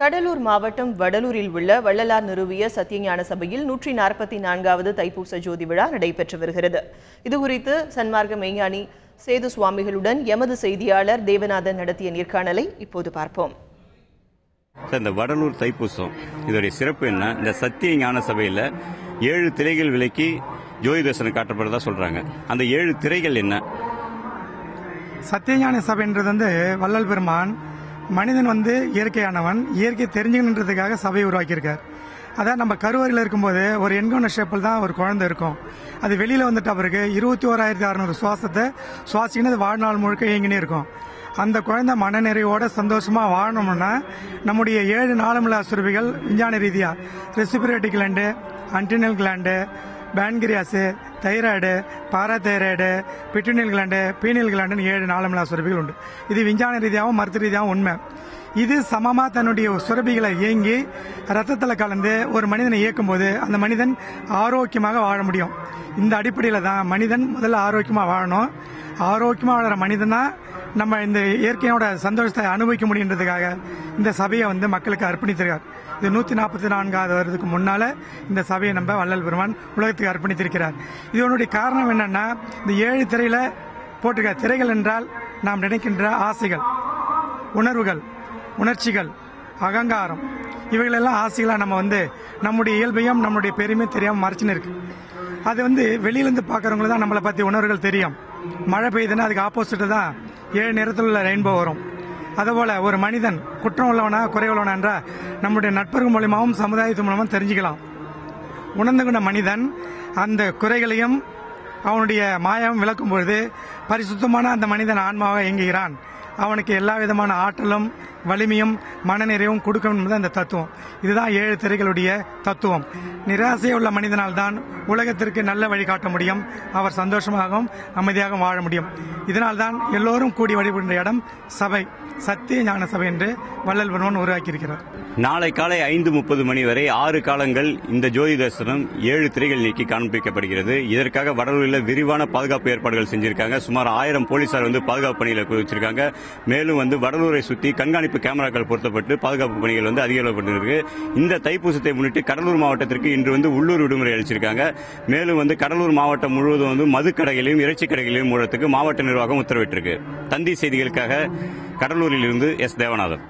கடலூர் மாவட்டம் வடலூரில் உள்ள வள்ளலார் நிறுவிய சத்தியஞான சபையில் 144வது தைப்பூச ஜோதி விழா நடைபெற்று வருகிறது. இதுகுறித்து சன்மார்க்க மெய்ஞானி சேது சுவாமிகளுடன் எமது செய்தியாளர் தேவநாதன் நடத்திய நேர்காணலை இப்போது பார்ப்போம். இந்த வடலூர் தைப்பூசம் இதோடைய சிறப்பு என்ன? இந்த சத்தியஞான சபையில 7 திரைகள் விலக்கி ஜோதி தரிசனம் காட்டப்படுறதா சொல்றாங்க. அந்த 7 திரைகள் என்ன? சத்தியஞான சபைன்றது வள்ளல் பெருமான் மனிதன் இயற்கையானவன், இயற்கை தெரிஞ்சுக்கணுன்றதுக்காக சபையை உருவாக்கியிருக்கார். அதான் நம்ம கருவறையில் இருக்கும்போது ஒரு எண்கோண ஷேப்பில் தான் ஒரு குழந்தை இருக்கும். அது வெளியில் வந்துட்ட பிறகு 21,600 சுவாசத்தை சுவாசிக்கினது வாழ்நாள் முழுக்க இயங்கினே இருக்கும். அந்த குழந்தை மனநிறைவோட சந்தோஷமா வாழணும்னா நம்முடைய 7 நாளமில்லா சுரபிகள் விஞ்ஞான ரீதியா respiratory gland, adrenal gland, pancreas, thyroid, parathyroid, pituitary gland, pineal கிளாண்டுன்னு 7 நாளமில்லா சுரபிகள் உண்டு. இது விஞ்ஞான ரீதியாகவும் மருத்துவ ரீதியாகவும் உண்மை. இது சமமா தன்னுடைய சுரபிகளை இயங்கி ரத்தத்தில் கலந்து ஒரு மனிதனை இயக்கும் போது அந்த மனிதன் ஆரோக்கியமாக வாழ முடியும். இந்த அடிப்படையில் தான் மனிதன் முதல்ல ஆரோக்கியமாக வாழணும். ஆரோக்கியமாக வாழற மனிதன் தான் நம்ம இந்த இயற்கையோட சந்தோஷத்தை அனுபவிக்க முடியுன்றதுக்காக இந்த சபையை மக்களுக்கு அர்ப்பணித்திருக்கார். இது 144வது வருடத்துக்கு முன்னால இந்த சபையை நம்ம வள்ளல் பெருமான் உலகத்துக்கு அர்ப்பணித்திருக்கிறார். இதனுடைய காரணம் என்னன்னா, இந்த 7 திரையில போட்டிருக்க திரைகள் என்றால் நாம் நினைக்கின்ற ஆசைகள், உணர்வுகள், உணர்ச்சிகள், அகங்காரம், இவைகளெல்லாம் ஆசைகளா நம்ம நம்முடைய இயல்பையும் நம்முடைய பெருமையும் தெரியாம மறைச்சுன்னு இருக்கு. அது வெளியிலிருந்து பாக்குறவங்களுக்கு தான் நம்மளை பத்தி உணர்வுகள் தெரியும். மழை பெய்யுதுன்னா அதுக்கு ஆப்போசிட் தான் 7 நிறத்தில் உள்ள ரெயின்போ வரும். அதுபோல ஒரு மனிதன் குற்றம் உள்ளவனா குறை உள்ளவனா என்றா நம்முடைய நட்பர்கள் மூலமாகவும் சமுதாயத்தின் மூலமாகவும் தெரிஞ்சுக்கலாம். உணர்ந்து கொண்ட மனிதன் அந்த குறைகளையும் அவனுடைய மாயாவும் விளக்கும் பொழுது பரிசுத்தமான அந்த மனிதன் ஆன்மாவாக இயங்குகிறான். அவனுக்கு எல்லா விதமான ஆற்றலும் வலிமையும் மனநிறைவும் கொடுக்கும் என்பது அந்த தத்துவம். இதுதான் 7 திரைகளுடைய தத்துவம். நிராசையுள்ள உள்ள மனிதனால் தான் உலகத்திற்கு நல்ல வழி காட்ட முடியும். அவர் சந்தோஷமாகவும் அமைதியாகவும் வாழ முடியும். இதனால்தான் எல்லோரும் கூடி வழிபடுகின்ற இடம் சபை, சத்திய ஞான சபை என்று வள்ளல் பெருமான் உருவாக்கியிருக்கிறார். நாளை காலை 5:30 மணி வரை 6 காலங்கள் இந்த ஜோதி தரிசனம் 7 திரைகள் நீக்கி காண்பிக்கப்படுகிறது. இதற்காக வடலூரில் விரிவான பாதுகாப்பு ஏற்பாடுகள் செஞ்சிருக்காங்க. சுமார் 1000 போலீசார் பாதுகாப்பு பணிகளை குவிச்சிருக்காங்க. மேலும் வடலூரை சுற்றி கண்காணிப்பு கேமராக்கள் பொருத்தப்பட்டு பாதுகாப்பு பணிகள் அதிகரிக்கப்பட்டிருக்கு. இந்த தைப்பூசத்தை முன்னிட்டு கடலூர் மாவட்டத்திற்கு இன்று உள்ளூர் விடுமுறை அளிச்சிருக்காங்க. மேலும் கடலூர் மாவட்டம் முழுவதும் மதுக்கடைகளையும் இறைச்சி கடைகளையும் மூடத்துக்கு மாவட்ட நிர்வாகம் உத்தரவிட்டிருக்கு. தந்தி செய்திகளுக்காக கடலூரில் இருந்து எஸ். தேவநாதன்.